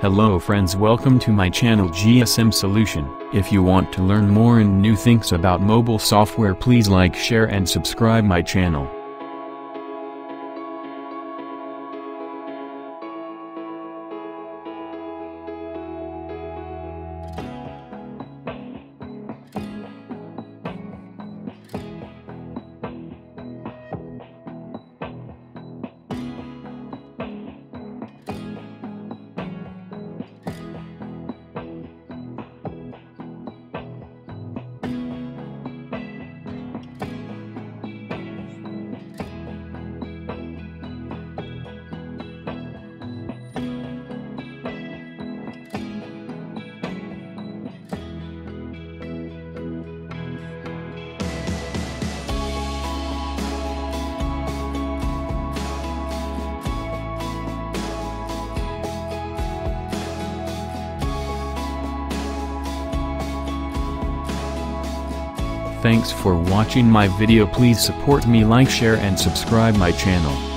Hello friends, welcome to my channel GSM Solution. If you want to learn more and new things about mobile software, please like, share and subscribe my channel. Thanks for watching my video. Please support me, like, share and subscribe my channel.